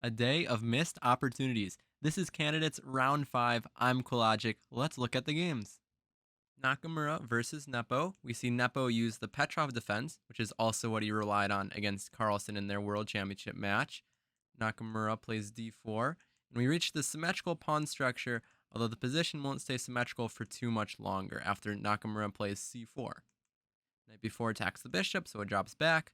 A day of missed opportunities. This is candidates round 5. I'm Kologic. Let's look at the games. Nakamura versus Nepo. We see Nepo use the Petrov defense, which is also what he relied on against Carlsen in their World Championship match. Nakamura plays d4, and we reach the symmetrical pawn structure, although the position won't stay symmetrical for too much longer after Nakamura plays c4. Knight b4 attacks the bishop, so it drops back.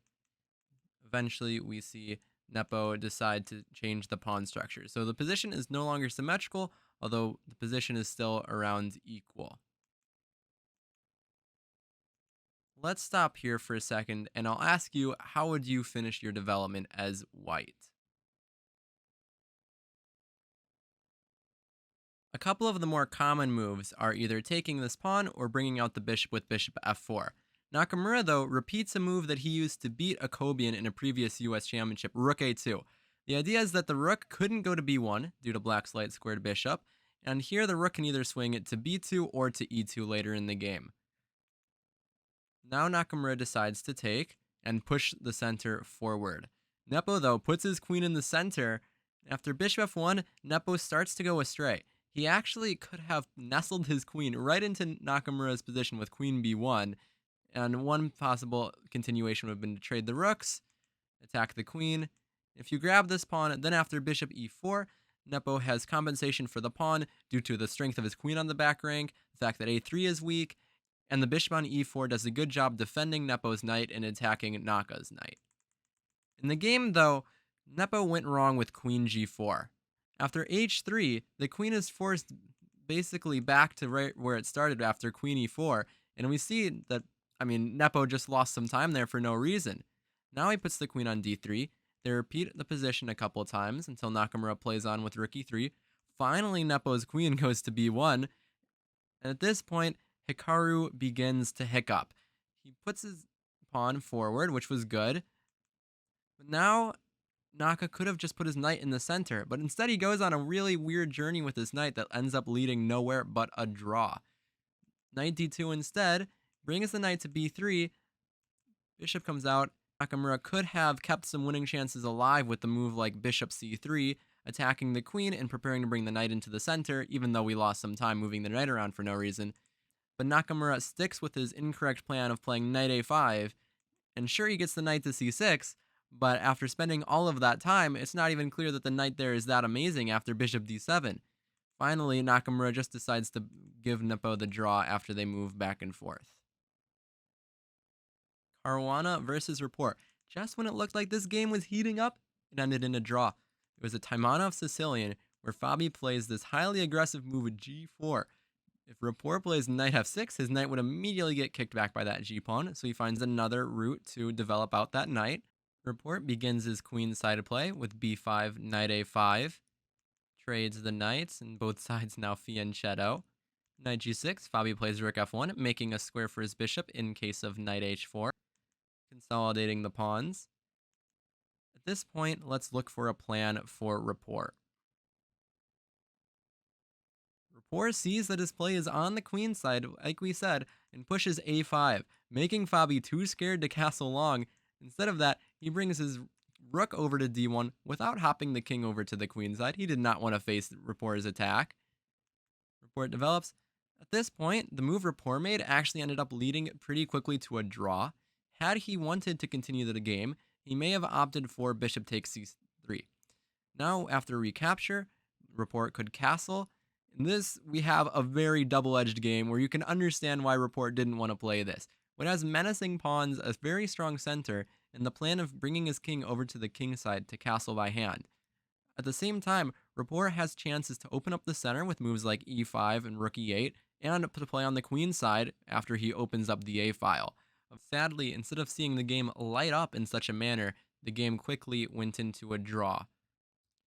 Eventually, we see Nepo decide to change the pawn structure. So the position is no longer symmetrical, although the position is still around equal. Let's stop here for a second, and I'll ask you, how would you finish your development as white? A couple of the more common moves are either taking this pawn or bringing out the bishop with bishop f4. Nakamura, though, repeats a move that he used to beat a Kobian in a previous US championship, rook a2. The idea is that the rook couldn't go to b1 due to black's light squared bishop, and here the rook can either swing it to b2 or to e2 later in the game. Now Nakamura decides to take and push the center forward. Nepo, though, puts his queen in the center. After bishop f1, Nepo starts to go astray. He actually could have nestled his queen right into Nakamura's position with queen b1, and one possible continuation would have been to trade the rooks, attack the queen. If you grab this pawn, then after bishop e4, Nepo has compensation for the pawn due to the strength of his queen on the back rank, the fact that a3 is weak, and the bishop on e4 does a good job defending Nepo's knight and attacking Naka's knight. In the game, though, Nepo went wrong with queen g4. After h3, the queen is forced basically back to right where it started after queen e4, and we see that, Nepo just lost some time there for no reason. Now he puts the queen on d3. They repeat the position a couple of times until Nakamura plays on with rook e3. Finally, Nepo's queen goes to b1, and at this point, Hikaru begins to hiccup. He puts his pawn forward, which was good, but now Naka could have just put his knight in the center, but instead he goes on a really weird journey with his knight that ends up leading nowhere but a draw. Knight d2 instead brings the knight to b3. Bishop comes out. Nakamura could have kept some winning chances alive with the move like bishop c3, attacking the queen and preparing to bring the knight into the center, even though we lost some time moving the knight around for no reason. But Nakamura sticks with his incorrect plan of playing knight a5, and sure, he gets the knight to c6, but after spending all of that time, it's not even clear that the knight there is that amazing after bishop d7. Finally, Nakamura just decides to give Nepo the draw after they move back and forth. Caruana versus Rapport. Just when it looked like this game was heating up, it ended in a draw. It was a Taimanov Sicilian where Fabi plays this highly aggressive move with g4. If Rapport plays knight f6, his knight would immediately get kicked back by that g-pawn, so he finds another route to develop out that knight. Rapport begins his queenside play with b5, knight a5, trades the knights, and both sides now fianchetto. Knight g6, Fabi plays rook f1, making a square for his bishop in case of knight h4, consolidating the pawns. At this point, let's look for a plan for Rapport. Rapport sees that his play is on the queen side, like we said, and pushes a5, making Fabi too scared to castle long. Instead of that, he brings his rook over to d1 without hopping the king over to the queen side. He did not want to face Rapport's attack. Rapport develops. At this point, the move Rapport made actually ended up leading pretty quickly to a draw. Had he wanted to continue the game, he may have opted for bishop takes c3. Now, after recapture, Rapport could castle. In this, we have a very double-edged game where you can understand why Rapport didn't want to play this. What has menacing pawns, a very strong center, and the plan of bringing his king over to the king side to castle by hand. At the same time, Rapport has chances to open up the center with moves like e5 and rook e8, and to play on the queen side after he opens up the a file. Sadly, instead of seeing the game light up in such a manner, the game quickly went into a draw.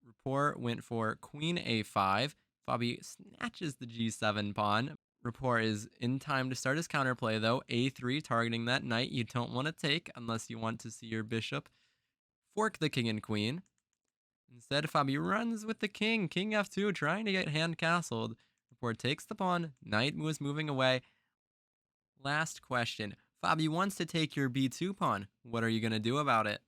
Rapport went for queen a5. Fabi snatches the g7 pawn. Rapport is in time to start his counterplay, though. a3, targeting that knight you don't want to take unless you want to see your bishop fork the king and queen. Instead, Fabi runs with the king, king f2, trying to get hand castled. Rapport takes the pawn, knight was moving away. Last question. Fabi wants to take your b2 pawn. What are you going to do about it?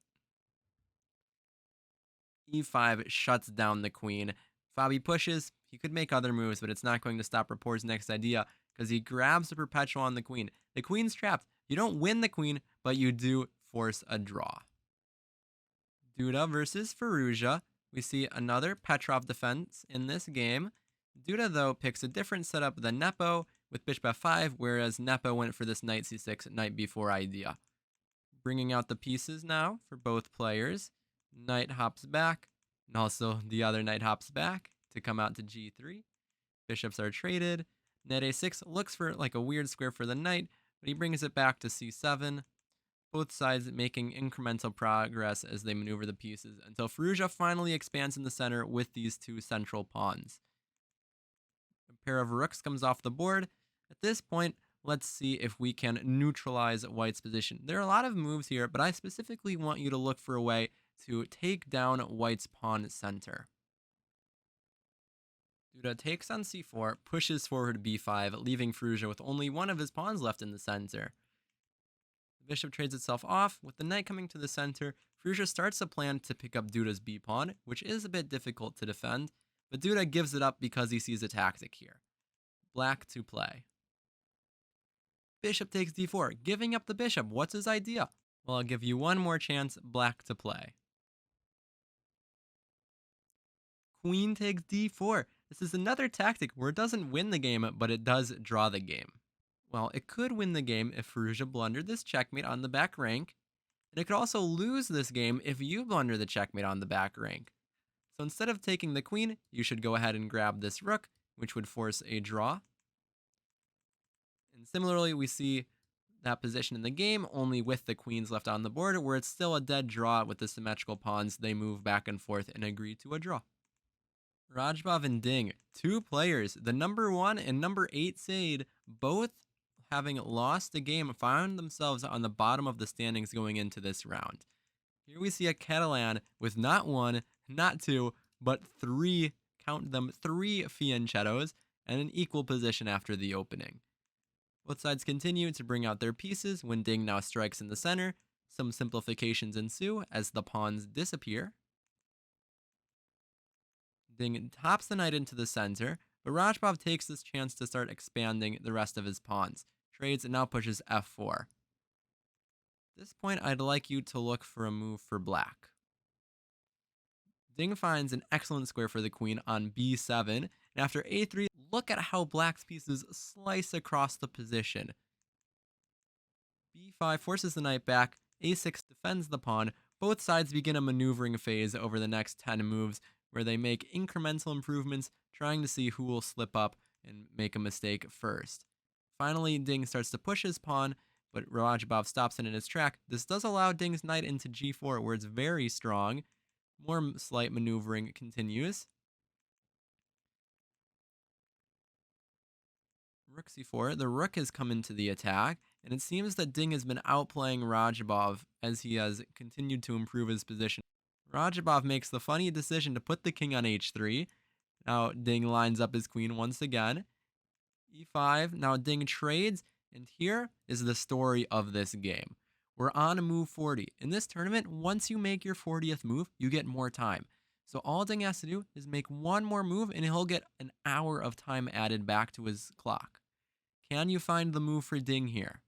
e5 shuts down the queen. Fabi pushes. He could make other moves, but it's not going to stop Rapport's next idea because he grabs the perpetual on the queen. The queen's trapped. You don't win the queen, but you do force a draw. Duda versus Firouzja. We see another Petrov defense in this game. Duda, though, picks a different setup than Nepo with bishop f5, whereas Nepo went for this knight c6, knight b4 idea. Bringing out the pieces now for both players. Knight hops back, and also the other knight hops back to come out to g3. Bishops are traded. Knight a6 looks for like a weird square for the knight, but he brings it back to c7. Both sides making incremental progress as they maneuver the pieces until Firouzja finally expands in the center with these two central pawns. A pair of rooks comes off the board. At this point, let's see if we can neutralize White's position. There are a lot of moves here, but I specifically want you to look for a way to take down White's pawn center. Duda takes on c4, pushes forward b5, leaving Firouzja with only one of his pawns left in the center. The bishop trades itself off. With the knight coming to the center, Firouzja starts a plan to pick up Duda's b-pawn, which is a bit difficult to defend, but Duda gives it up because he sees a tactic here. Black to play. Bishop takes d4, giving up the bishop. What's his idea? Well, I'll give you one more chance, black to play. Queen takes d4. This is another tactic where it doesn't win the game, but it does draw the game. Well, it could win the game if Firouzja blundered this checkmate on the back rank, and it could also lose this game if you blunder the checkmate on the back rank. So instead of taking the queen, you should go ahead and grab this rook, which would force a draw. And similarly, we see that position in the game, only with the queens left on the board, where it's still a dead draw with the symmetrical pawns. They move back and forth and agree to a draw. Radjabov and Ding, two players, the number 1 and number 8 seed, both having lost the game, found themselves on the bottom of the standings going into this round. Here we see a Catalan with not 1, not 2, but 3, count them, 3 fianchettos, and an equal position after the opening. Both sides continue to bring out their pieces when Ding now strikes in the center. Some simplifications ensue as the pawns disappear. Ding tops the knight into the center, but Radjabov takes this chance to start expanding the rest of his pawns. Trades and now pushes f4. At this point, I'd like you to look for a move for black. Ding finds an excellent square for the queen on b7, and after a3, look at how black's pieces slice across the position. b5 forces the knight back, a6 defends the pawn. Both sides begin a maneuvering phase over the next 10 moves, where they make incremental improvements, trying to see who will slip up and make a mistake first. Finally, Ding starts to push his pawn, but Radjabov stops it in his track. This does allow Ding's knight into g4, where it's very strong. More slight maneuvering continues. Rook c4. The rook has come into the attack, and it seems that Ding has been outplaying Radjabov as he has continued to improve his position. Radjabov makes the funny decision to put the king on h3. Now Ding lines up his queen once again. e5. Now Ding trades, and here is the story of this game. We're on move 40. In this tournament, once you make your 40th move, you get more time. So all Ding has to do is make one more move, and he'll get an hour of time added back to his clock. Can you find the move for Ding here?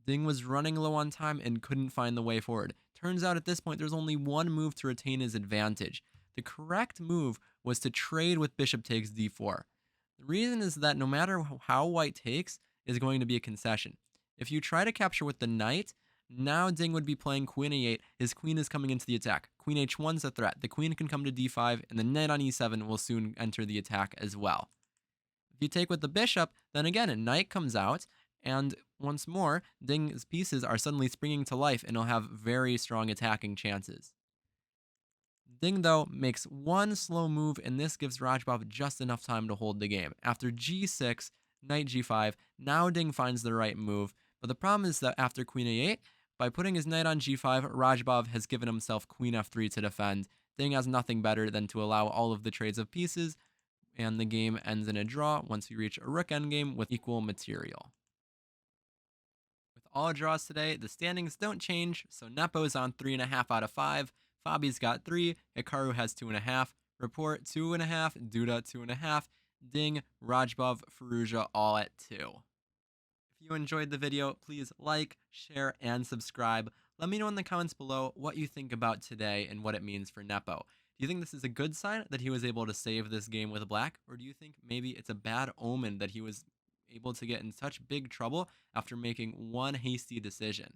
Ding was running low on time and couldn't find the way forward. Turns out at this point, there's only one move to retain his advantage. The correct move was to trade with bishop takes d4. The reason is that no matter how white takes is going to be a concession. If you try to capture with the knight, now Ding would be playing queen a8. His queen is coming into the attack. Queen h1 is a threat. The queen can come to d5, and the knight on e7 will soon enter the attack as well. If you take with the bishop, then again, a knight comes out, and once more, Ding's pieces are suddenly springing to life, and he'll have very strong attacking chances. Ding, though, makes one slow move, and this gives Radjabov just enough time to hold the game. After g6, knight g5, now Ding finds the right move, but the problem is that after queen a8, by putting his knight on g5, Radjabov has given himself queen f3 to defend. Ding has nothing better than to allow all of the trades of pieces, and the game ends in a draw once we reach a rook endgame with equal material. With all draws today, the standings don't change, so Nepo is on 3.5 out of 5, Fabi's got 3, Hikaru has 2.5, Rapport 2.5, Duda 2.5, Ding, Radjabov, Firouzja all at 2. If you enjoyed the video, please like, share, and subscribe. Let me know in the comments below what you think about today and what it means for Nepo. Do you think this is a good sign that he was able to save this game with black, or do you think maybe it's a bad omen that he was able to get in such big trouble after making one hasty decision?